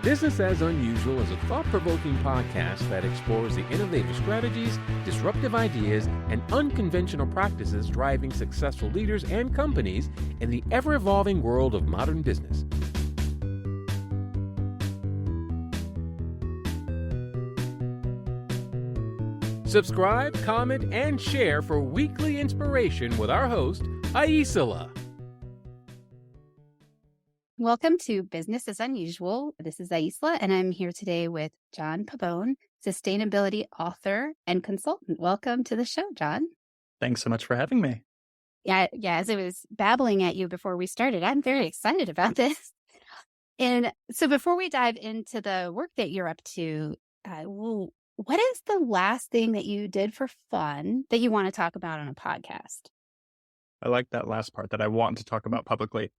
Business as Unusual is a thought-provoking podcast that explores the innovative strategies, disruptive ideas, and unconventional practices driving successful leaders and companies in the ever-evolving world of modern business. Subscribe, comment, and share for weekly inspiration with our host, Aisala. Welcome to Business as Unusual. This is Aisla, and I'm here today with John Pabon, sustainability author and consultant. Welcome to the show, John. Thanks so much for having me. Yeah. As I was babbling at you before we started, I'm very excited about this. And so before we dive into the work that you're up to, what is the last thing that you did for fun that you want to talk about on a podcast? I like that last part that I want to talk about publicly.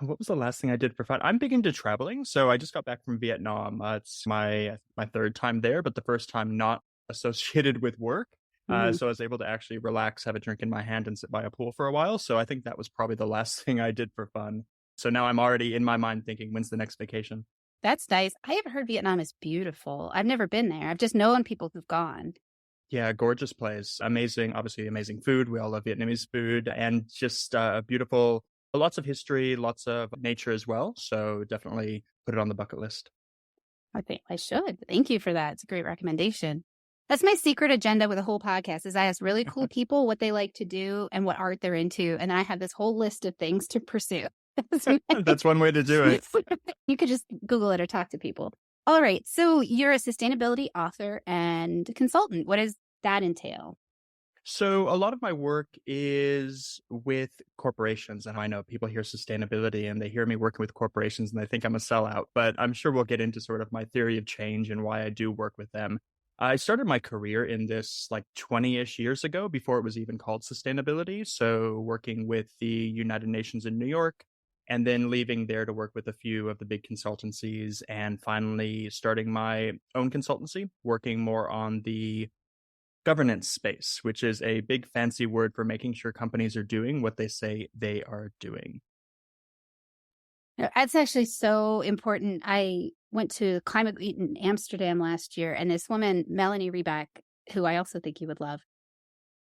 What was the last thing I did for fun? I'm big into traveling. So I just got back from Vietnam. It's my third time there, but the first time not associated with work. So I was able to actually relax, have a drink in my hand and sit by a pool for a while. So I think that was probably the last thing I did for fun. So now I'm already in my mind thinking, when's the next vacation? That's nice. I have heard Vietnam is beautiful. I've never been there. I've just known people who've gone. Yeah, gorgeous place. Amazing, obviously amazing food. We all love Vietnamese food and just beautiful, lots of history, lots of nature as well. So definitely put it on the bucket list. I think I should. Thank you for that. It's a great recommendation. That's my secret agenda with the whole podcast is I ask really cool people what they like to do and what art they're into. And then I have this whole list of things to pursue. That's one way to do it. You could just Google it or talk to people. All right. So you're a sustainability author and consultant. What does that entail? So a lot of my work is with corporations. And I know people hear sustainability and they hear me working with corporations and they think I'm a sellout, but I'm sure we'll get into sort of my theory of change and why I do work with them. I started my career in this like 20-ish years ago before it was even called sustainability. So working with the United Nations in New York, and then leaving there to work with a few of the big consultancies and finally starting my own consultancy, working more on the governance space, which is a big fancy word for making sure companies are doing what they say they are doing. That's actually so important. I went to Climate Week in Amsterdam last year, and this woman, Melanie Reback, who I also think you would love,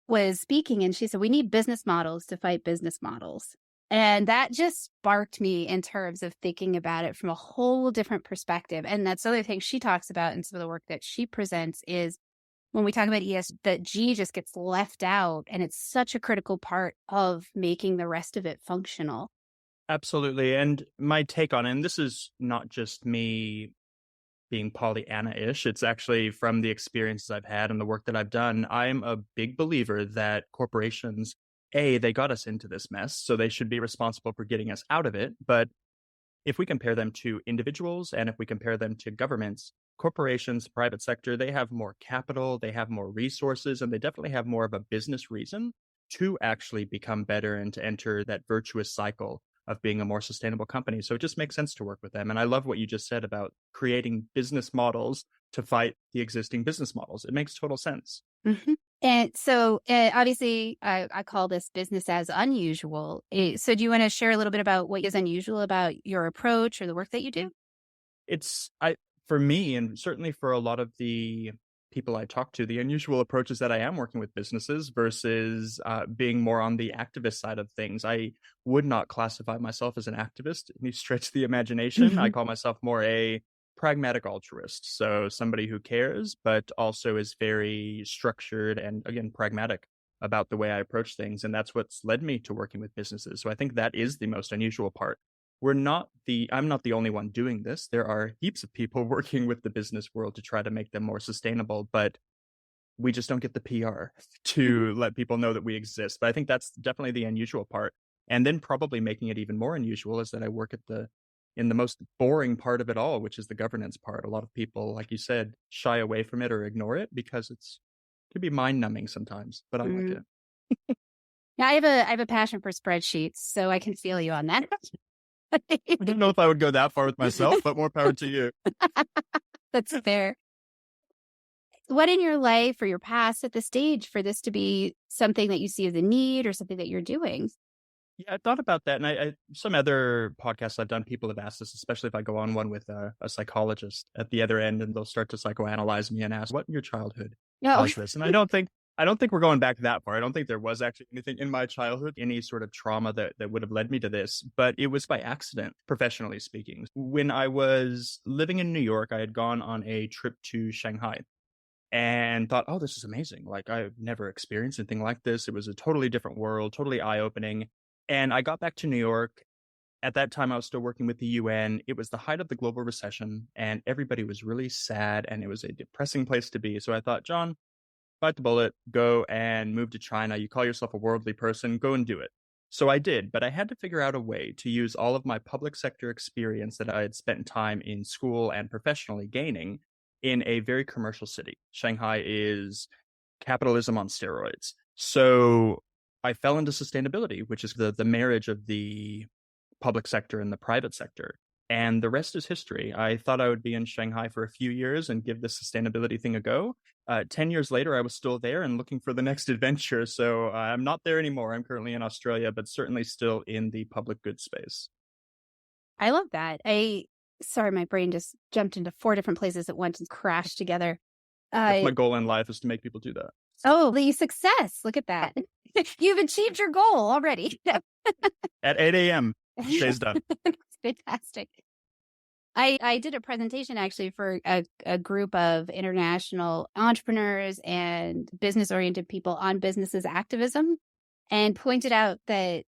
was speaking, and she said, we need business models to fight business models. And that just sparked me in terms of thinking about it from a whole different perspective. And that's the other thing she talks about in some of the work that she presents is when we talk about ES, that G just gets left out. And it's such a critical part of making the rest of it functional. Absolutely. And my take on it, and this is not just me being Pollyanna-ish, it's actually from the experiences I've had and the work that I've done. I'm a big believer that corporations, they got us into this mess, so they should be responsible for getting us out of it. But if we compare them to individuals and if we compare them to governments, corporations, private sector, they have more capital, they have more resources, and they definitely have more of a business reason to actually become better and to enter that virtuous cycle of being a more sustainable company. So it just makes sense to work with them. And I love what you just said about creating business models to fight the existing business models. It makes total sense. Mm-hmm. And so obviously I call this business as unusual. So do you want to share a little bit about what is unusual about your approach or the work that you do? For me, and certainly for a lot of the people I talk to, the unusual approach is that I am working with businesses versus being more on the activist side of things. I would not classify myself as an activist. Any stretch of the imagination. I call myself more a pragmatic altruist. So somebody who cares, but also is very structured and, again, pragmatic about the way I approach things. And that's what's led me to working with businesses. So I think that is the most unusual part. I'm not the only one doing this. There are heaps of people working with the business world to try to make them more sustainable, but we just don't get the PR to let people know that we exist. But I think that's definitely the unusual part. And then probably making it even more unusual is that I work in the most boring part of it all, which is the governance part. A lot of people, like you said, shy away from it or ignore it because it can be mind numbing sometimes, but I like it. Yeah, I have a passion for spreadsheets, so I can feel you on that. I don't know if I would go that far with myself, but more power to you. That's fair. What in your life or your past set the stage for this to be something that you see as a need or something that you're doing? Yeah, I thought about that. And some other podcasts I've done, people have asked this, especially if I go on one with a psychologist at the other end, and they'll start to psychoanalyze me and ask, what in your childhood No. caused this? And I don't think we're going back that far. I don't think there was actually anything in my childhood, any sort of trauma that would have led me to this, but it was by accident, professionally speaking. When I was living in New York, I had gone on a trip to Shanghai and thought, oh, this is amazing. Like, I've never experienced anything like this. It was a totally different world, totally eye-opening. And I got back to New York. At that time, I was still working with the UN. It was the height of the global recession, and everybody was really sad, and it was a depressing place to be. So I thought, John, bite the bullet, go and move to China. You call yourself a worldly person, go and do it. So I did, but I had to figure out a way to use all of my public sector experience that I had spent time in school and professionally gaining in a very commercial city. Shanghai is capitalism on steroids. So I fell into sustainability, which is the marriage of the public sector and the private sector. And the rest is history. I thought I would be in Shanghai for a few years and give the sustainability thing a go. 10 years later, I was still there and looking for the next adventure. So I'm not there anymore. I'm currently in Australia, but certainly still in the public good space. I love that. Sorry, my brain just jumped into 4 different places at once and crashed together. That's my goal in life, is to make people do that. Oh, the success. Look at that. You've achieved your goal already. At 8 a.m., day's done. That's fantastic. I did a presentation actually for a group of international entrepreneurs and business-oriented people on businesses activism, and pointed out that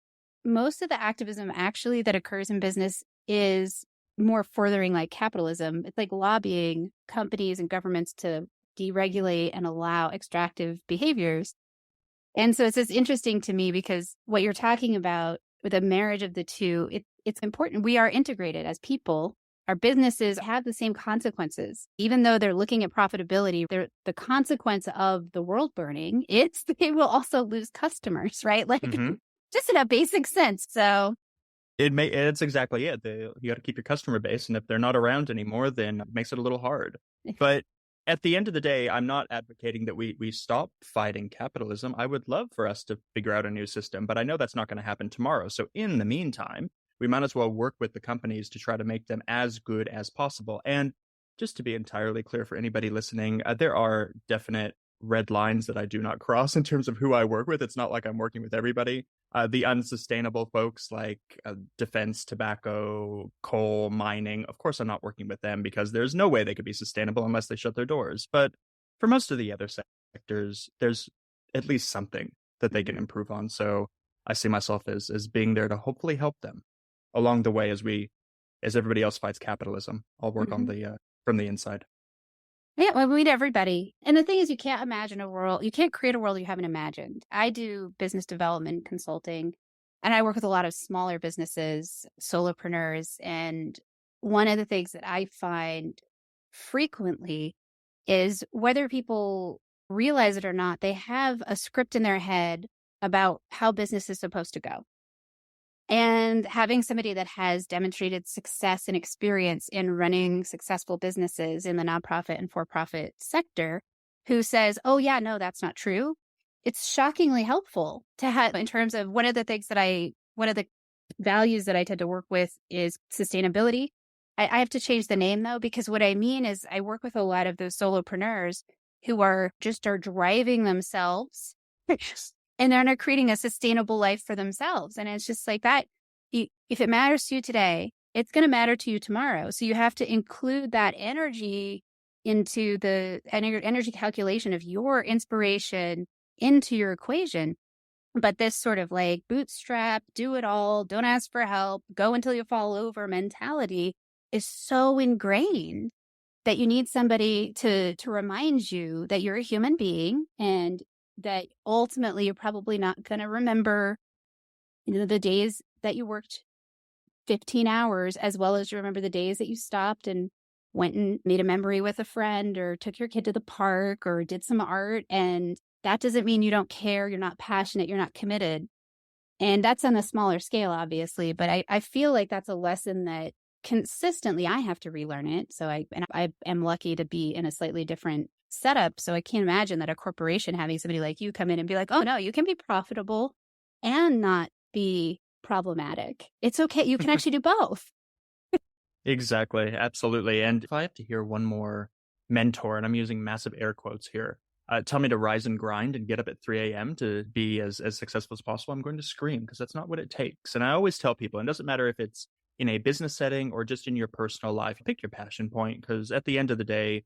most of the activism actually that occurs in business is more furthering like capitalism. It's like lobbying companies and governments to deregulate and allow extractive behaviors. And so it's just interesting to me because what you're talking about with a marriage of the two, it's important. We are integrated as people. Our businesses have the same consequences. Even though they're looking at profitability, the consequence of the world burning is they will also lose customers, right? Like just in a basic sense. So it's exactly it. You got to keep your customer base. And if they're not around anymore, then it makes it a little hard. But at the end of the day, I'm not advocating that we stop fighting capitalism. I would love for us to figure out a new system, but I know that's not going to happen tomorrow. So in the meantime, we might as well work with the companies to try to make them as good as possible. And just to be entirely clear for anybody listening, there are definite red lines that I do not cross in terms of who I work with. It's not like I'm working with everybody. The unsustainable folks like defense, tobacco, coal, mining, of course, I'm not working with them because there's no way they could be sustainable unless they shut their doors. But for most of the other sectors, there's at least something that they can improve on. So I see myself as being there to hopefully help them along the way as everybody else fights capitalism. I'll work on the from the inside. yeah, well, we need everybody. And the thing is, you can't create a world you haven't imagined. I do business development consulting, and I work with a lot of smaller businesses, solopreneurs. And one of the things that I find frequently is whether people realize it or not, they have a script in their head about how business is supposed to go. And having somebody that has demonstrated success and experience in running successful businesses in the nonprofit and for-profit sector who says, oh, yeah, no, that's not true. It's shockingly helpful to have in terms of one of the values that I tend to work with is sustainability. I have to change the name, though, because what I mean is I work with a lot of those solopreneurs who are driving themselves and they're not creating a sustainable life for themselves. And it's just like that. If it matters to you today, it's going to matter to you tomorrow. So you have to include that energy into the energy calculation of your inspiration into your equation. But this sort of like bootstrap, do it all, don't ask for help, go until you fall over mentality is so ingrained that you need somebody to remind you that you're a human being and that ultimately you're probably not going to remember, the days that you worked 15 hours as well as you remember the days that you stopped and went and made a memory with a friend or took your kid to the park or did some art. And that doesn't mean you don't care, you're not passionate, you're not committed. And that's on a smaller scale, obviously. But I feel like that's a lesson that consistently I have to relearn it. So I am lucky to be in a slightly different setup. So I can't imagine that a corporation having somebody like you come in and be like, oh no, you can be profitable and not be problematic. It's okay. You can actually do both. Exactly. Absolutely. And if I have to hear one more mentor, and I'm using massive air quotes here, tell me to rise and grind and get up at 3 a.m. to be as successful as possible, I'm going to scream because that's not what it takes. And I always tell people, it doesn't matter if it's in a business setting or just in your personal life, pick your passion point because at the end of the day,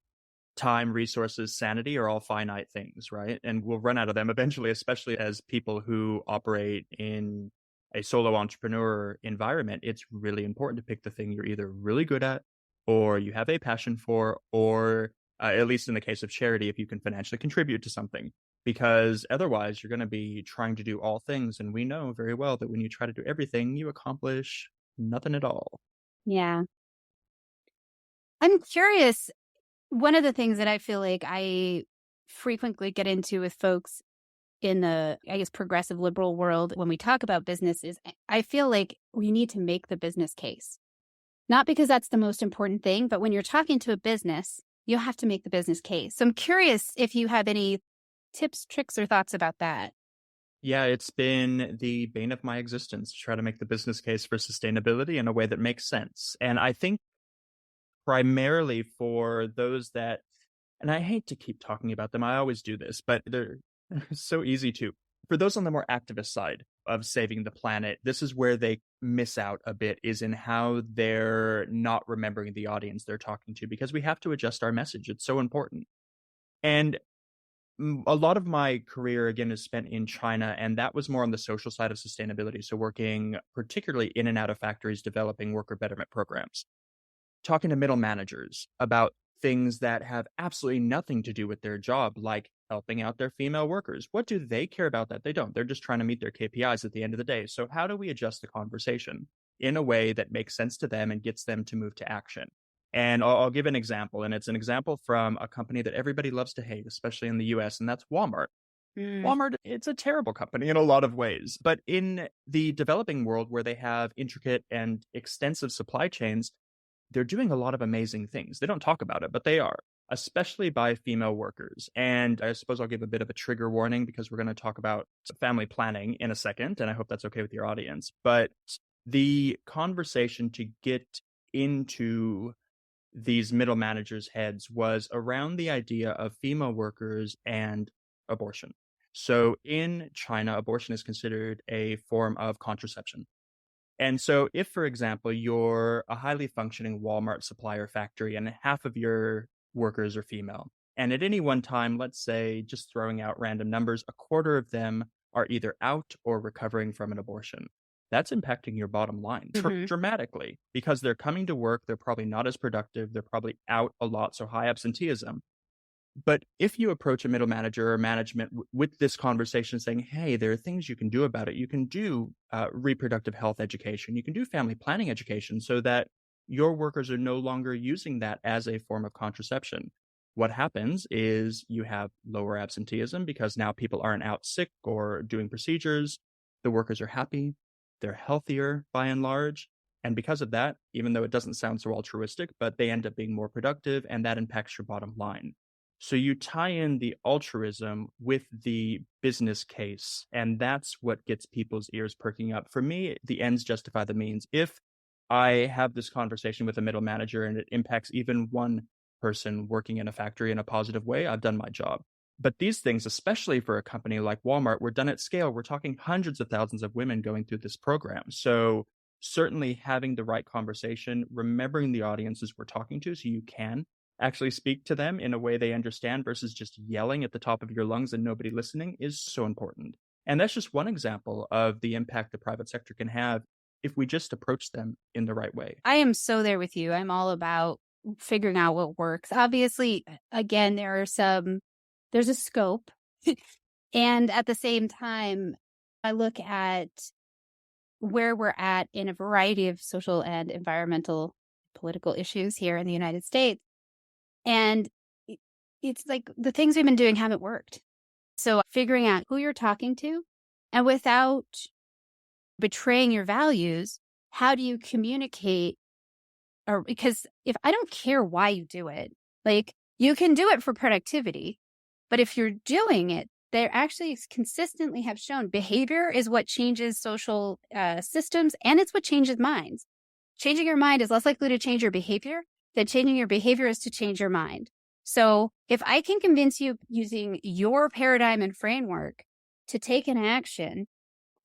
time, resources, sanity are all finite things, right? And we'll run out of them eventually, especially as people who operate in a solo entrepreneur environment. It's really important to pick the thing you're either really good at or you have a passion for, or at least in the case of charity, if you can financially contribute to something. Because otherwise, you're going to be trying to do all things. And we know very well that when you try to do everything, you accomplish nothing at all. Yeah. I'm curious. One of the things that I feel like I frequently get into with folks in the, I guess, progressive liberal world when we talk about business is I feel like we need to make the business case. Not because that's the most important thing, but when you're talking to a business, you have to make the business case. So I'm curious if you have any tips, tricks, or thoughts about that. Yeah, it's been the bane of my existence to try to make the business case for sustainability in a way that makes sense. And I think primarily for those that, and I hate to keep talking about them, I always do this, but they're so easy to. For those on the more activist side of saving the planet, this is where they miss out a bit, is in how they're not remembering the audience they're talking to, because we have to adjust our message. It's so important. And a lot of my career, again, is spent in China, and that was more on the social side of sustainability. So working particularly in and out of factories, developing worker betterment programs, talking to middle managers about things that have absolutely nothing to do with their job, like helping out their female workers. What do they care about that? They don't. They're just trying to meet their KPIs at the end of the day. So how do we adjust the conversation in a way that makes sense to them and gets them to move to action? And I'll give an example, and it's an example from a company that everybody loves to hate, especially in the US, and that's Walmart. Walmart, it's a terrible company in a lot of ways. But in the developing world where they have intricate and extensive supply chains, they're doing a lot of amazing things. They don't talk about it, but they are, especially by female workers. And I suppose I'll give a bit of a trigger warning because we're going to talk about family planning in a second, and I hope that's okay with your audience. But the conversation to get into these middle managers' heads was around the idea of female workers and abortion. So in China, abortion is considered a form of contraception. And so if, for example, you're a highly functioning Walmart supplier factory and half of your workers are female, and at any one time, let's say, just throwing out random numbers, a quarter of them are either out or recovering from an abortion, that's impacting your bottom line dramatically because they're coming to work. They're probably not as productive. They're probably out a lot. So high absenteeism. But if you approach a middle manager or management with this conversation saying, hey, there are things you can do about it. You can do reproductive health education. You can do family planning education so that your workers are no longer using that as a form of contraception. What happens is you have lower absenteeism because now people aren't out sick or doing procedures. The workers are happy. They're healthier by and large. And because of that, even though it doesn't sound so altruistic, but they end up being more productive, and that impacts your bottom line. So you tie in the altruism with the business case, and that's what gets people's ears perking up. For me, the ends justify the means. If I have this conversation with a middle manager and it impacts even one person working in a factory in a positive way, I've done my job. But these things, especially for a company like Walmart, were done at scale. We're talking hundreds of thousands of women going through this program. So certainly having the right conversation, remembering the audiences we're talking to so you can actually speak to them in a way they understand versus just yelling at the top of your lungs and nobody listening is so important. And that's just one example of the impact the private sector can have if we just approach them in the right way. I am so there with you. I'm all about figuring out what works. Obviously, again, there's a scope. And at the same time, I look at where we're at in a variety of social and environmental political issues here in the United States. And it's like the things we've been doing haven't worked. So figuring out who you're talking to and without betraying your values, how do you communicate? Or because if I don't care why you do it, like you can do it for productivity, but if you're doing it they actually consistently have shown behavior is what changes social systems, and it's what changes minds. Changing your mind is less likely to change your behavior than changing your behavior is to change your mind. So if I can convince you using your paradigm and framework to take an action,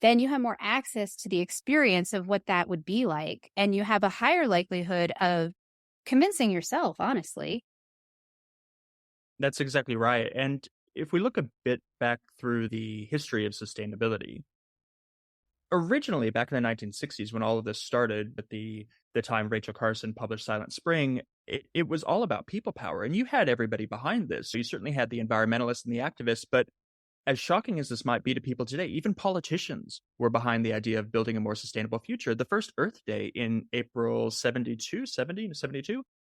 then you have more access to the experience of what that would be like. And you have a higher likelihood of convincing yourself, honestly. That's exactly right. And if we look a bit back through the history of sustainability, originally back in the 1960s, when all of this started, at the time Rachel Carson published Silent Spring, it was all about people power. And you had everybody behind this. So you certainly had the environmentalists and the activists, but as shocking as this might be to people today, even politicians were behind the idea of building a more sustainable future. The first Earth Day in April 72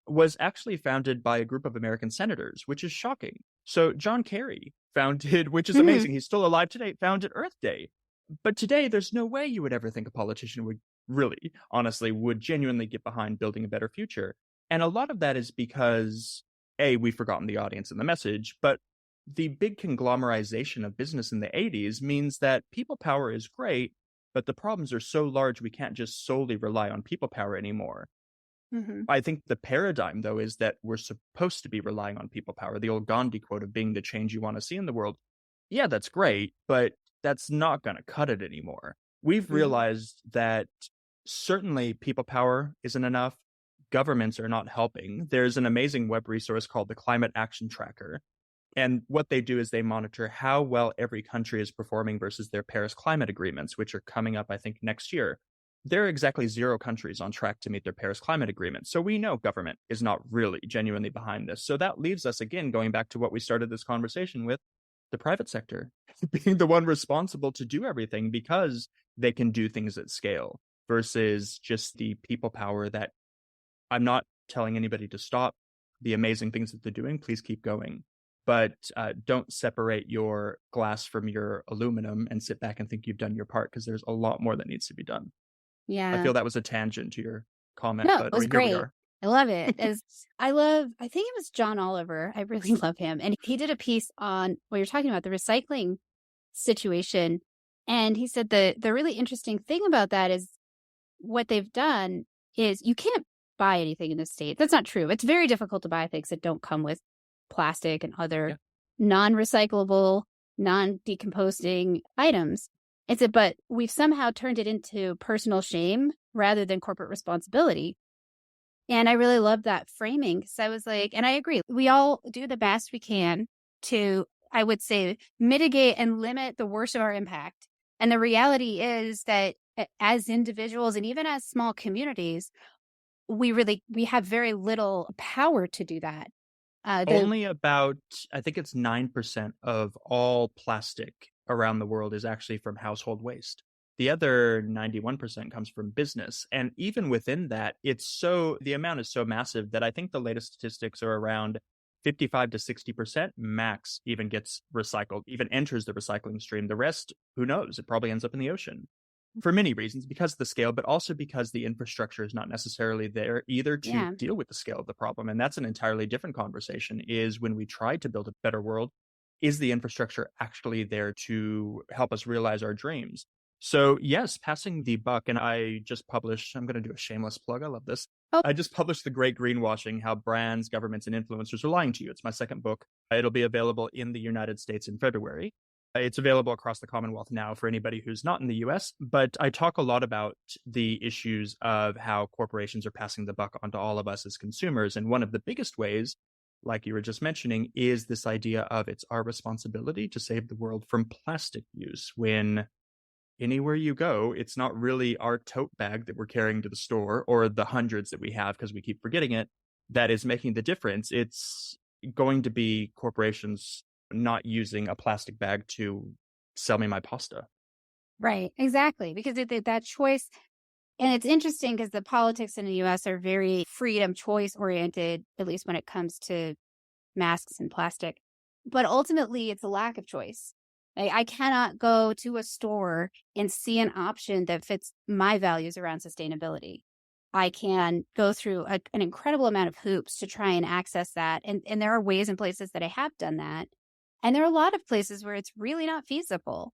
was actually founded by a group of American senators, which is shocking. So John Kerry founded, which is Mhm. amazing, he's still alive today, founded Earth Day. But today, there's no way you would ever think a politician would really, honestly, would genuinely get behind building a better future. And a lot of that is because, A, we've forgotten the audience and the message, but the big conglomerization of business in the 80s means that people power is great, but the problems are so large we can't just solely rely on people power anymore. Mhm. I think the paradigm, though, is that we're supposed to be relying on people power. The old Gandhi quote of being the change you want to see in the world. Yeah, that's great, but that's not going to cut it anymore. We've Mhm. realized that certainly people power isn't enough. Governments are not helping. There's an amazing web resource called the Climate Action Tracker. And what they do is they monitor how well every country is performing versus their Paris climate agreements, which are coming up, I think, next year. There are exactly 0 countries on track to meet their Paris climate agreement. So we know government is not really genuinely behind this. So that leaves us, again, going back to what we started this conversation with, the private sector being the one responsible to do everything because they can do things at scale versus just the people power that I'm not telling anybody to stop the amazing things that they're doing. Please keep going. But don't separate your glass from your aluminum and sit back and think you've done your part because there's a lot more that needs to be done. I Yeah. feel that was a tangent to your comment, No, it but was here we great. are. I love it. I think it was John Oliver. I really love him. And he did a piece on what you're talking about, the recycling situation. And he said the really interesting thing about that is what they've done is you can't buy anything in the state. That's not true. It's very difficult to buy things that don't come with plastic and other Yeah. non-recyclable, non-decomposing items. But we've somehow turned it into personal shame rather than corporate responsibility. And I really love that framing because I was like, and I agree, we all do the best we can to, I would say, mitigate and limit the worst of our impact. And the reality is that as individuals and even as small communities, we have very little power to do that. The Only about, I think it's 9% of all plastic around the world is actually from household waste. The other 91% comes from business. And even within that, the amount is so massive that I think the latest statistics are around 55 to 60% max even gets recycled, even enters the recycling stream. The rest, who knows? It probably ends up in the ocean for many reasons, because of the scale, but also because the infrastructure is not necessarily there either to yeah, deal with the scale of the problem. And that's an entirely different conversation, is when we try to build a better world, is the infrastructure actually there to help us realize our dreams? So yes, passing the buck. And I just published, I'm going to do a shameless plug. I love this. oh, I just published The Great Greenwashing: How Brands, Governments, and Influencers Are Lying to You. It's my second book. It'll be available in the United States in February. It's available across the Commonwealth now for anybody who's not in the US, but I talk a lot about the issues of how corporations are passing the buck onto all of us as consumers. And one of the biggest ways, like you were just mentioning, is this idea of it's our responsibility to save the world from plastic use. When anywhere you go, it's not really our tote bag that we're carrying to the store or the hundreds that we have because we keep forgetting it that is making the difference. It's going to be corporations not using a plastic bag to sell me my pasta. right, exactly. Because that choice, and it's interesting because the politics in the US are very freedom choice oriented, at least when it comes to masks and plastic. But ultimately, it's a lack of choice. I cannot go to a store and see an option that fits my values around sustainability. I can go through an incredible amount of hoops to try and access that. And there are ways and places that I have done that. And there are a lot of places where it's really not feasible.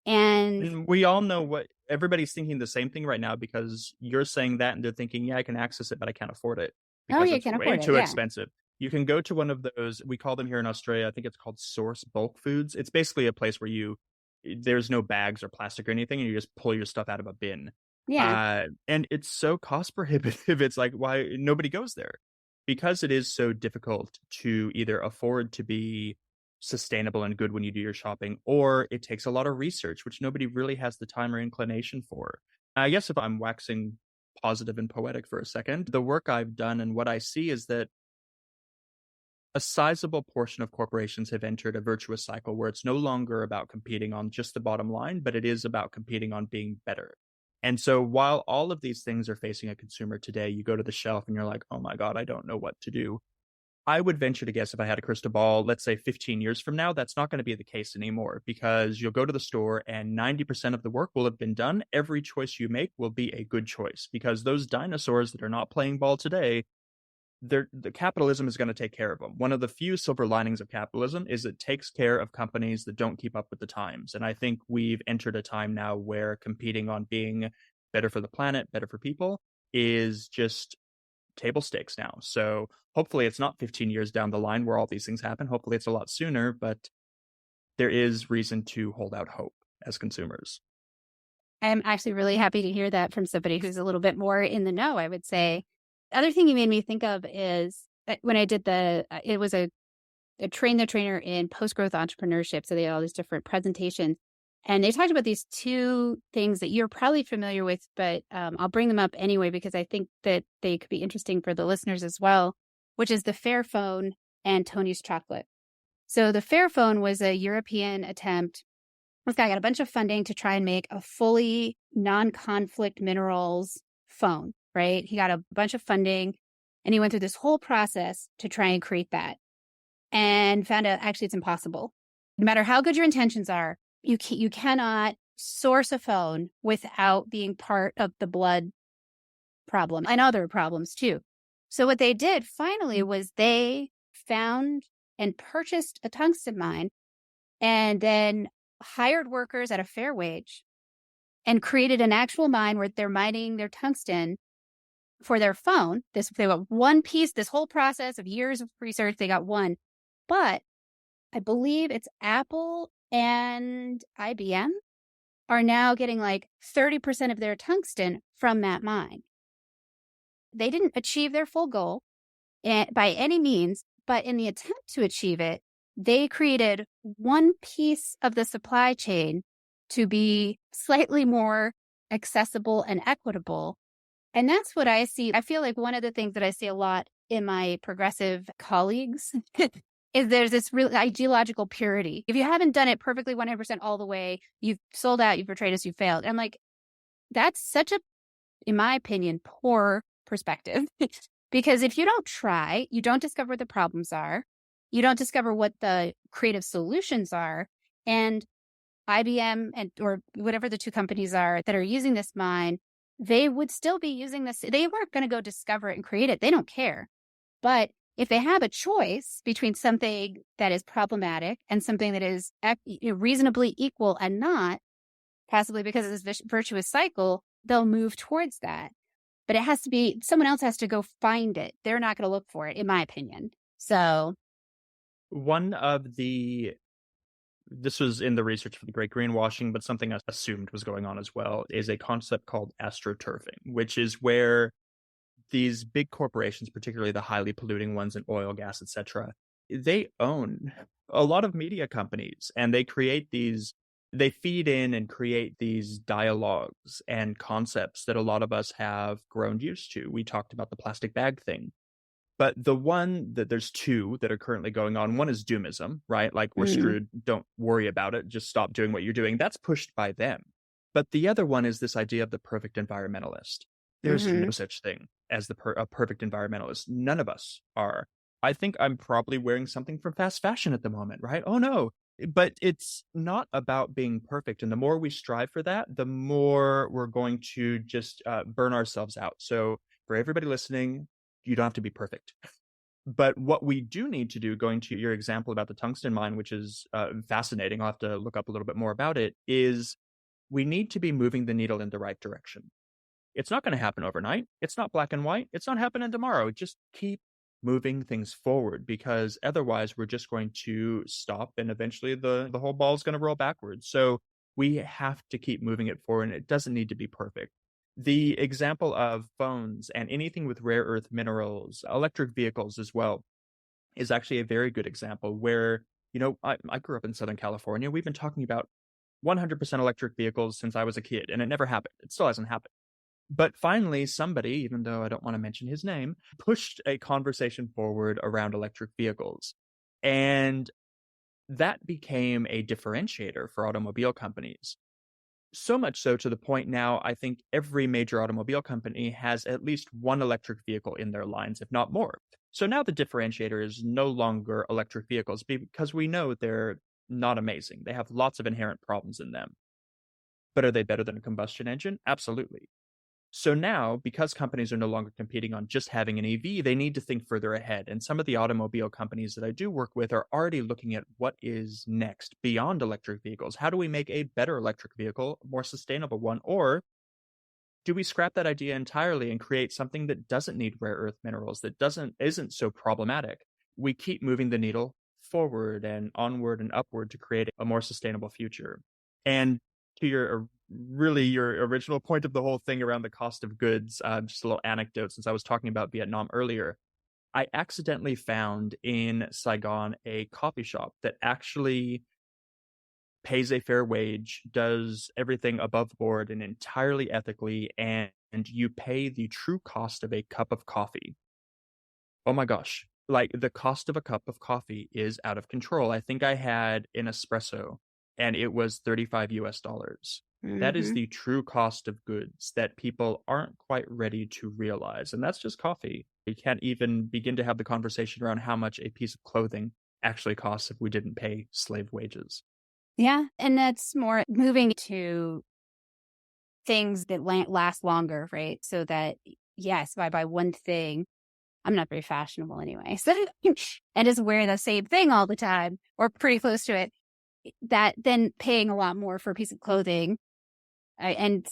And And we all know what everybody's thinking the same thing right now because you're saying that and they're thinking, yeah, I can access it, but I can't afford it oh, because you it's can way afford it. too Yeah. expensive. You can go to one of those, we call them here in Australia, I think it's called Source Bulk Foods. It's basically a place where there's no bags or plastic or anything, and you just pull your stuff out of a bin. Yeah. And it's so cost prohibitive. It's like, why nobody goes there? Because it is so difficult to either afford to be sustainable and good when you do your shopping, or it takes a lot of research, which nobody really has the time or inclination for. I guess if I'm waxing positive and poetic for a second, the work I've done and what I see is that a sizable portion of corporations have entered a virtuous cycle where it's no longer about competing on just the bottom line, but it is about competing on being better. And so while all of these things are facing a consumer today, you go to the shelf and you're like, oh my God, I don't know what to do. I would venture to guess if I had a crystal ball, let's say 15 years from now, that's not going to be the case anymore because you'll go to the store and 90% of the work will have been done. Every choice you make will be a good choice because those dinosaurs that are not playing ball today, the capitalism is going to take care of them. One of the few silver linings of capitalism is it takes care of companies that don't keep up with the times. And I think we've entered a time now where competing on being better for the planet, better for people is just table stakes now. So hopefully it's not 15 years down the line where all these things happen. Hopefully it's a lot sooner, but there is reason to hold out hope as consumers. I'm actually really happy to hear that from somebody who's a little bit more in the know, I would say. The other thing you made me think of is when I did it was a train the trainer in post-growth entrepreneurship. So they had all these different presentations. And they talked about these two things that you're probably familiar with, but I'll bring them up anyway, because I think that they could be interesting for the listeners as well, which is the Fairphone and Tony's Chocolate. So the Fairphone was a European attempt. This guy got a bunch of funding to try and make a fully non-conflict minerals phone, right? He got a bunch of funding and he went through this whole process to try and create that and found out actually it's impossible. No matter how good your intentions are, you cannot source a phone without being part of the blood problem and other problems too. So what they did finally was they found and purchased a tungsten mine and then hired workers at a fair wage and created an actual mine where they're mining their tungsten for their phone. They got one piece, this whole process of years of research, they got one. But I believe it's Apple and IBM are now getting like 30% of their tungsten from that mine. They didn't achieve their full goal by any means, but in the attempt to achieve it, they created one piece of the supply chain to be slightly more accessible and equitable. And that's what I see. I feel like one of the things that I see a lot in my progressive colleagues is there's this real ideological purity. If you haven't done it perfectly 100% all the way, you've sold out, you've betrayed us, you've failed. And I'm like, that's such a, in my opinion, poor perspective. Because if you don't try, you don't discover what the problems are. You don't discover what the creative solutions are. And IBM or whatever the two companies are that are using this mine, they would still be using this. They weren't going to go discover it and create it. They don't care. But if they have a choice between something that is problematic and something that is reasonably equal and not, possibly because of this virtuous cycle, they'll move towards that. But it has to be, someone else has to go find it. They're not going to look for it, in my opinion. So this was in the research for the Great Greenwashing, but something I assumed was going on as well, is a concept called astroturfing, which is where these big corporations, particularly the highly polluting ones in oil, gas, etc., they own a lot of media companies and they feed in and create these dialogues and concepts that a lot of us have grown used to. We talked about the plastic bag thing. But there's two that are currently going on. One is doomism, right? Like we're screwed. Don't worry about it. Just stop doing what you're doing. That's pushed by them. But the other one is this idea of the perfect environmentalist. There's no such thing as a perfect environmentalist. None of us are. I think I'm probably wearing something from fast fashion at the moment, right? Oh no. But it's not about being perfect. And the more we strive for that, the more we're going to just burn ourselves out. So for everybody listening, you don't have to be perfect. But what we do need to do, going to your example about the tungsten mine, which is fascinating, I'll have to look up a little bit more about it, is we need to be moving the needle in the right direction. It's not going to happen overnight. It's not black and white. It's not happening tomorrow. Just keep moving things forward, because otherwise we're just going to stop and eventually the whole ball is going to roll backwards. So we have to keep moving it forward, and it doesn't need to be perfect. The example of phones and anything with rare earth minerals, electric vehicles as well, is actually a very good example where, I grew up in Southern California. We've been talking about 100% electric vehicles since I was a kid, and it never happened. It still hasn't happened. But finally, somebody, even though I don't want to mention his name, pushed a conversation forward around electric vehicles. And that became a differentiator for automobile companies. So much so to the point now, I think every major automobile company has at least one electric vehicle in their lines, if not more. So now the differentiator is no longer electric vehicles, because we know they're not amazing. They have lots of inherent problems in them. But are they better than a combustion engine? Absolutely. So now, because companies are no longer competing on just having an EV, they need to think further ahead. And some of the automobile companies that I do work with are already looking at what is next beyond electric vehicles. How do we make a better electric vehicle, a more sustainable one? Or do we scrap that idea entirely and create something that doesn't need rare earth minerals, that isn't so problematic? We keep moving the needle forward and onward and upward to create a more sustainable future. And to your original point of the whole thing around the cost of goods, just a little anecdote, since I was talking about Vietnam earlier, I accidentally found in Saigon a coffee shop that actually pays a fair wage, does everything above board and entirely ethically, and you pay the true cost of a cup of coffee. Oh my gosh. Like, the cost of a cup of coffee is out of control. I think I had an espresso and it was 35 US dollars. That is Mm-hmm. the true cost of goods that people aren't quite ready to realize. And that's just coffee. You can't even begin to have the conversation around how much a piece of clothing actually costs if we didn't pay slave wages. Yeah. And that's more moving to things that last longer, right? So that, yes, if I buy one thing, I'm not very fashionable anyway. So, and just wearing the same thing all the time or pretty close to it, that then paying a lot more for a piece of clothing. And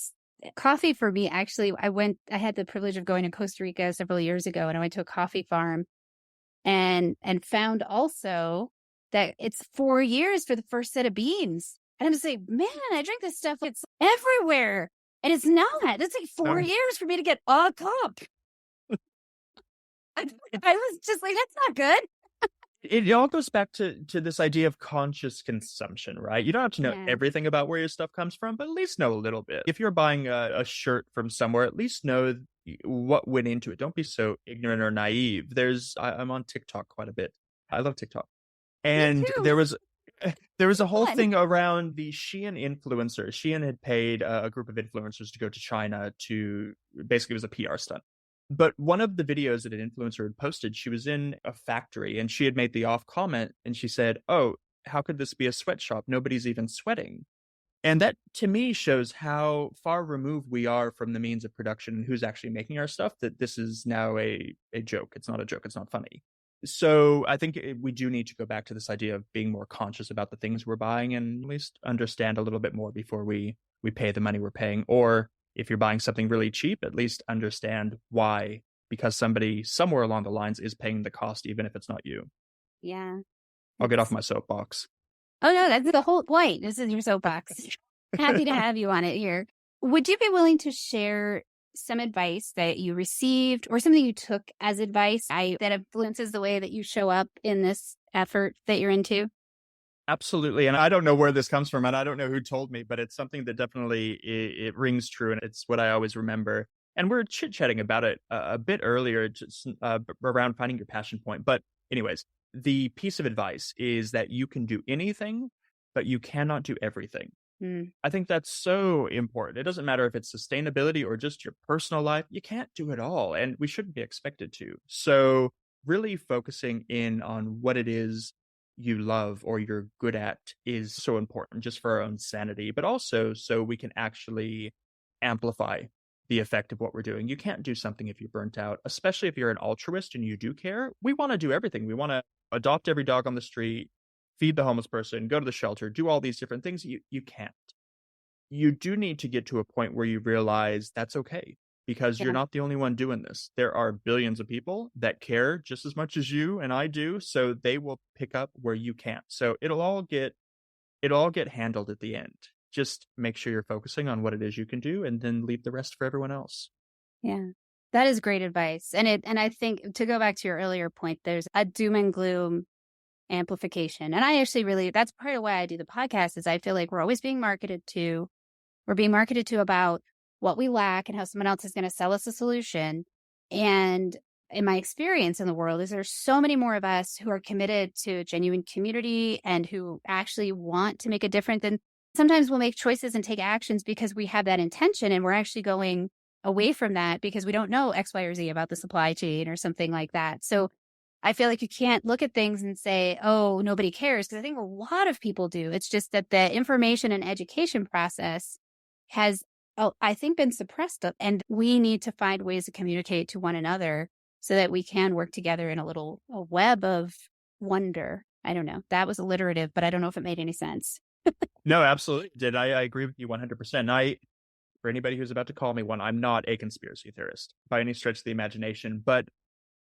coffee for me, actually, I had the privilege of going to Costa Rica several years ago, and I went to a coffee farm and found also that it's 4 years for the first set of beans. And I'm just like, man, I drink this stuff. It's everywhere. And it's not. It's like 4 years for me to get a cup. I was just like, that's not good. It all goes back to this idea of conscious consumption, right? You don't have to know Yeah. everything about where your stuff comes from, but at least know a little bit. If you're buying a shirt from somewhere, at least know what went into it. Don't be so ignorant or naive. I'm on TikTok quite a bit. I love TikTok. Me And too. there was a whole Fun. thing around the Shein influencers. Shein had paid a group of influencers to go to China to, basically, it was a PR stunt. But one of the videos that an influencer had posted, she was in a factory and she had made the off comment and she said, "Oh, how could this be a sweatshop? Nobody's even sweating." And that, to me, shows how far removed we are from the means of production and who's actually making our stuff, that this is now a joke. It's not a joke. It's not funny. So I think we do need to go back to this idea of being more conscious about the things we're buying and at least understand a little bit more before we pay the money we're paying. Or if you're buying something really cheap, at least understand why, because somebody somewhere along the lines is paying the cost, even if it's not you. Yeah. I'll get off my soapbox. Oh, no, that's the whole point. This is your soapbox. Happy to have you on it here. Would you be willing to share some advice that you received or something you took as advice that influences the way that you show up in this effort that you're into? Absolutely. And I don't know where this comes from, and I don't know who told me, but it's something that definitely it rings true, and it's what I always remember. And we're chit-chatting about it a bit earlier, just around finding your passion point. But anyways, the piece of advice is that you can do anything, but you cannot do everything. I think that's so important. It doesn't matter if it's sustainability or just your personal life. You can't do it all, and we shouldn't be expected to. So really focusing in on what it is you love or you're good at is so important, just for our own sanity, but also so we can actually amplify the effect of what we're doing. You can't do something if you're burnt out, especially if you're an altruist and you do care. We want to do everything. We want to adopt every dog on the street, feed the homeless person, go to the shelter, do all these different things. You can't. You do need to get to a point where you realize that's okay because you're Yeah. not the only one doing this. There are billions of people that care just as much as you and I do, so they will pick up where you can't. So it'll all get handled at the end. Just make sure you're focusing on what it is you can do and then leave the rest for everyone else. Yeah. That is great advice. And I think to go back to your earlier point, there's a doom and gloom amplification. And I actually really, that's part of why I do the podcast is I feel like we're always being marketed to. We're being marketed to about what we lack and how someone else is going to sell us a solution. And in my experience in the world is there's so many more of us who are committed to a genuine community and who actually want to make a difference. And sometimes we'll make choices and take actions because we have that intention and we're actually going away from that because we don't know X, Y, or Z about the supply chain or something like that. So I feel like you can't look at things and say, oh, nobody cares. Because I think a lot of people do. It's just that the information and education process has, I think, been suppressed. And we need to find ways to communicate to one another so that we can work together in a web of wonder. I don't know. That was alliterative, but I don't know if it made any sense. No, absolutely did. I agree with you 100%. For anybody who's about to call me one, I'm not a conspiracy theorist by any stretch of the imagination, but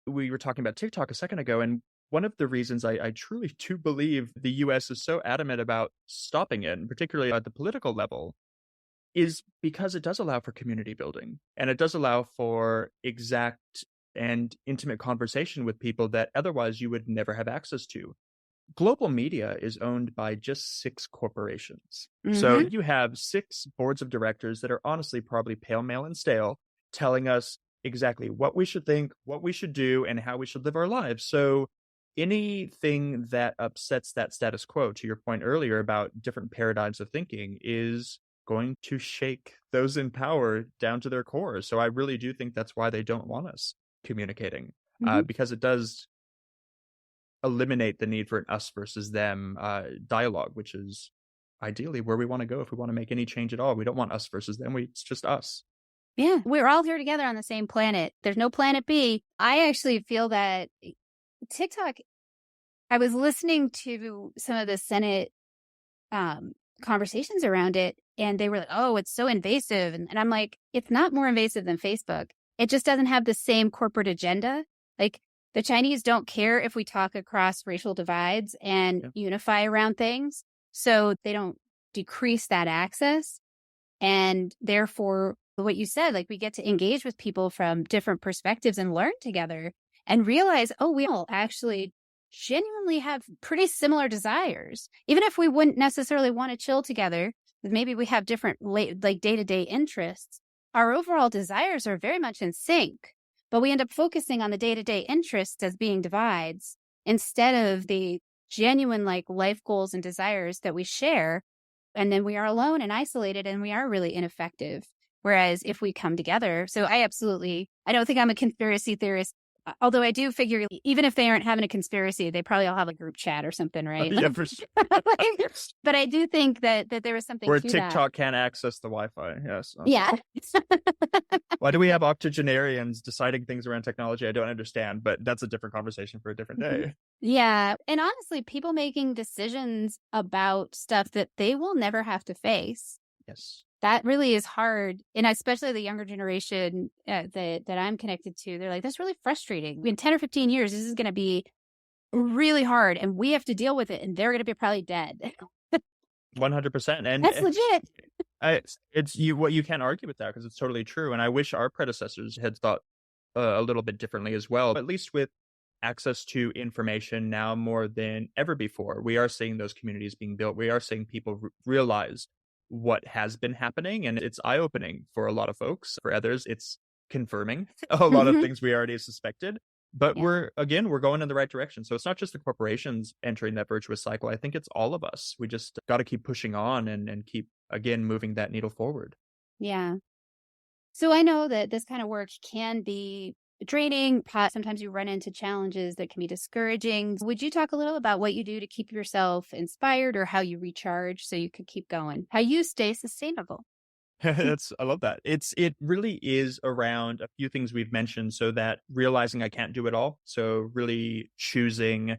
we were talking about TikTok a second ago, and one of the reasons I truly do believe the US is so adamant about stopping it, and particularly at the political level, is because it does allow for community building and it does allow for exact and intimate conversation with people that otherwise you would never have access to. Global media is owned by just 6 corporations. So Mm-hmm. you have 6 boards of directors that are honestly probably pale, male, and stale, telling us exactly what we should think, what we should do, and how we should live our lives. So anything that upsets that status quo, to your point earlier about different paradigms of thinking, is going to shake those in power down to their core. So I really do think that's why they don't want us communicating, Mm-hmm. because it does eliminate the need for an us versus them dialogue, which is ideally where we want to go if we want to make any change at all. We don't want us versus them. It's just us. Yeah, we're all here together on the same planet. There's no planet B. I actually feel that TikTok, I was listening to some of the Senate conversations around it, and they were like, oh, it's so invasive. And I'm like, it's not more invasive than Facebook. It just doesn't have the same corporate agenda. Like the Chinese don't care if we talk across racial divides and unify around things. So they don't decrease that access. And therefore, what you said, like we get to engage with people from different perspectives and learn together and realize, oh, we all actually genuinely have pretty similar desires. Even if we wouldn't necessarily want to chill together, maybe we have different like day-to-day interests. Our overall desires are very much in sync, but we end up focusing on the day-to-day interests as being divides instead of the genuine like life goals and desires that we share. And then we are alone and isolated and we are really ineffective. Whereas if we come together, so I don't think I'm a conspiracy theorist, although I do figure even if they aren't having a conspiracy, they probably all have a group chat or something, right? Yeah, for sure. But I do think that there is something Where to TikTok can't access the Wi-Fi. Yes. that. Yeah. Why do we have octogenarians deciding things around technology? I don't understand, but that's a different conversation for a different day. Yeah. And honestly, people making decisions about stuff that they will never have to face. Yes. That really is hard. And especially the younger generation that I'm connected to, they're like, that's really frustrating. In 10 or 15 years, this is going to be really hard and we have to deal with it and they're going to be probably dead. 100%. And that's legit. It's what you can't argue with that because it's totally true. And I wish our predecessors had thought a little bit differently as well. At least with access to information now more than ever before, we are seeing those communities being built. We are seeing people realize what has been happening, and it's eye-opening for a lot of folks. For others, it's confirming a lot of things we already suspected. But we're going in the right direction. So it's not just the corporations entering that virtuous cycle. I think it's all of us. We just got to keep pushing on and keep, again, moving that needle forward. Yeah. So I know that this kind of work can be draining. Sometimes you run into challenges that can be discouraging. Would you talk a little about what you do to keep yourself inspired or how you recharge so you can keep going? How you stay sustainable? I love that. It really is around a few things we've mentioned. So that realizing I can't do it all. So really choosing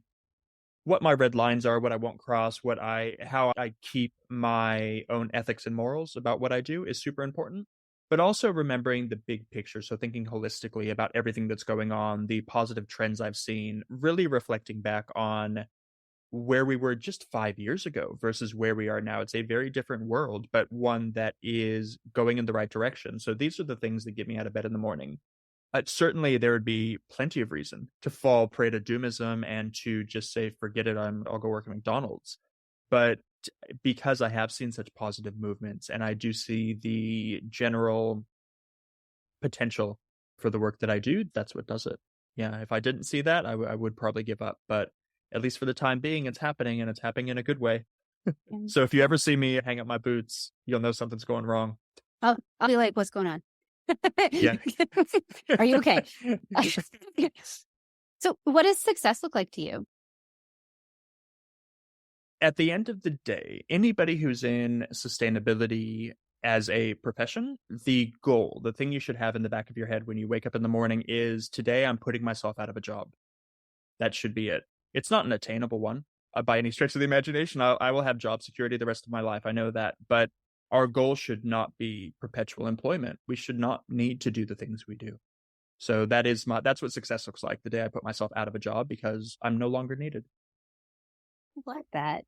what my red lines are, what I won't cross, how I keep my own ethics and morals about what I do is super important. But also remembering the big picture. So thinking holistically about everything that's going on, the positive trends I've seen, really reflecting back on where we were just 5 years ago versus where we are now. It's a very different world, but one that is going in the right direction. So these are the things that get me out of bed in the morning. Certainly, there would be plenty of reason to fall prey to doomism and to just say, "Forget it, I'll go work at McDonald's." But because I have seen such positive movements, and I do see the general potential for the work that I do, that's what does it. Yeah, if I didn't see that, I would probably give up. But at least for the time being, it's happening, and it's happening in a good way. And So if you ever see me hang up my boots, you'll know something's going wrong. I'll be like, what's going on? Yeah. Are you okay? So what does success look like to you? At the end of the day, anybody who's in sustainability as a profession, the goal, the thing you should have in the back of your head when you wake up in the morning is, today I'm putting myself out of a job. That should be it. It's not an attainable one by any stretch of the imagination. I will have job security the rest of my life. I know that. But our goal should not be perpetual employment. We should not need to do the things we do. So that's what success looks like the day I put myself out of a job because I'm no longer needed. I like that.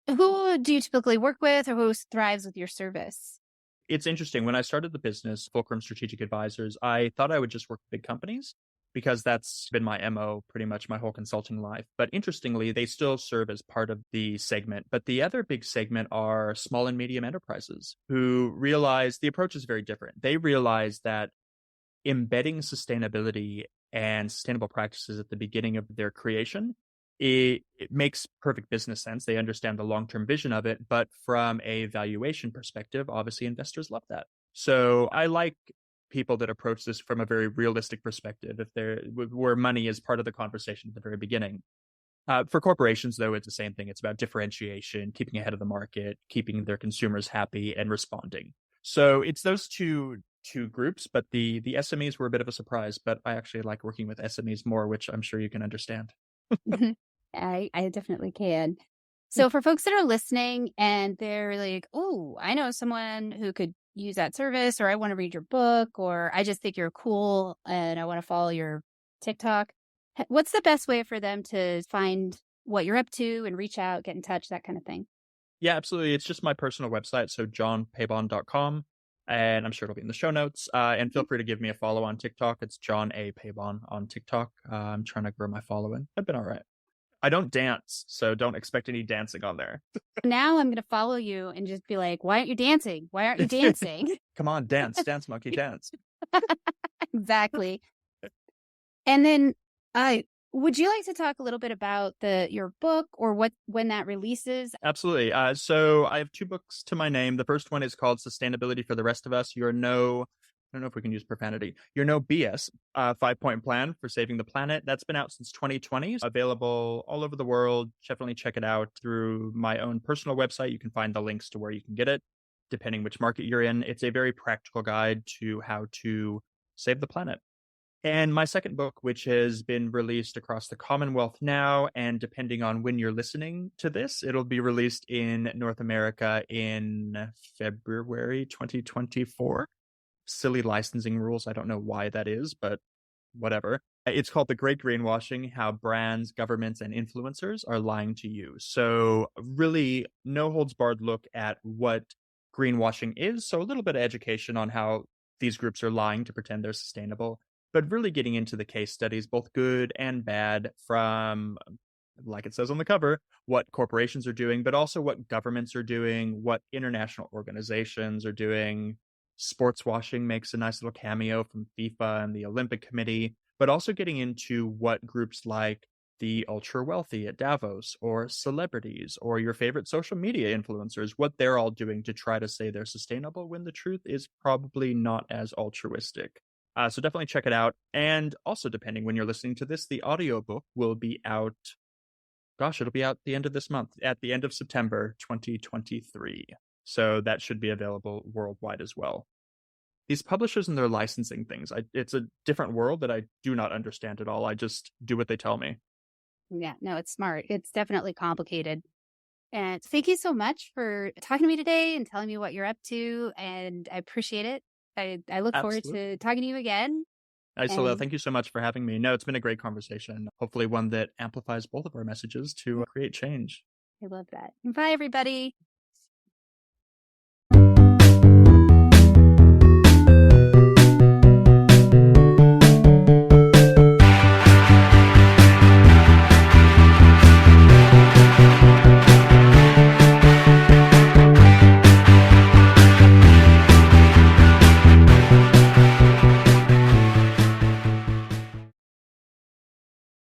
Who do you typically work with or who thrives with your service? It's interesting. When I started the business, Fulcrum Strategic Advisors, I thought I would just work with big companies because that's been my MO pretty much my whole consulting life. But interestingly, they still serve as part of the segment. But the other big segment are small and medium enterprises who realize the approach is very different. They realize that embedding sustainability and sustainable practices at the beginning of their creation, it makes perfect business sense. They understand the long-term vision of it, but from a valuation perspective, obviously investors love that. So I like people that approach this from a very realistic perspective, where money is part of the conversation at the very beginning. For corporations, though, it's the same thing. It's about differentiation, keeping ahead of the market, keeping their consumers happy, and responding. So it's those two groups, but the SMEs were a bit of a surprise. But I actually like working with SMEs more, which I'm sure you can understand. I definitely can. So for folks that are listening and they're like, oh, I know someone who could use that service, or I want to read your book, or I just think you're cool and I want to follow your TikTok. What's the best way for them to find what you're up to and reach out, get in touch, that kind of thing? Yeah, absolutely. It's just my personal website, so johnpabon.com, and I'm sure it'll be in the show notes. And feel free to give me a follow on TikTok. It's John A. Pabon on TikTok. I'm trying to grow my following. I've been all right. I don't dance, so don't expect any dancing on there. Now I'm going to follow you and just be like, why aren't you dancing? Why aren't you dancing? Come on, dance, monkey, dance. Exactly. And then would you like to talk a little bit about your book or when that releases? Absolutely. So I have 2 books to my name. The first one is called Sustainability for the Rest of Us. I don't know if we can use profanity. You're no BS, 5-point plan for saving the planet. That's been out since 2020. Available all over the world. Definitely check it out through my own personal website. You can find the links to where you can get it, depending which market you're in. It's a very practical guide to how to save the planet. And my second book, which has been released across the Commonwealth now, and depending on when you're listening to this, it'll be released in North America in February 2024. Silly licensing rules. I don't know why that is, but whatever. It's called The Great Greenwashing: How Brands, Governments, and Influencers Are Lying to You. So really no holds barred look at what greenwashing is. So a little bit of education on how these groups are lying to pretend they're sustainable, but really getting into the case studies, both good and bad, from, like it says on the cover, what corporations are doing, but also what governments are doing, what international organizations are doing. Sports washing makes a nice little cameo from FIFA and the Olympic Committee, but also getting into what groups like the ultra wealthy at Davos, or celebrities, or your favorite social media influencers, what they're all doing to try to say they're sustainable when the truth is probably not as altruistic. So definitely check it out. And also, depending when you're listening to this, the audiobook will be out. Gosh, it'll be out the end of this month, at the end of September 2023. So that should be available worldwide as well. These publishers and their licensing things, it's a different world that I do not understand at all. I just do what they tell me. Yeah, no, it's smart. It's definitely complicated. And thank you so much for talking to me today and telling me what you're up to. And I appreciate it. I look forward Absolutely. to talking to you again. Isola, And thank you so much for having me. No, it's been a great conversation. Hopefully one that amplifies both of our messages to create change. I love that. Bye, everybody.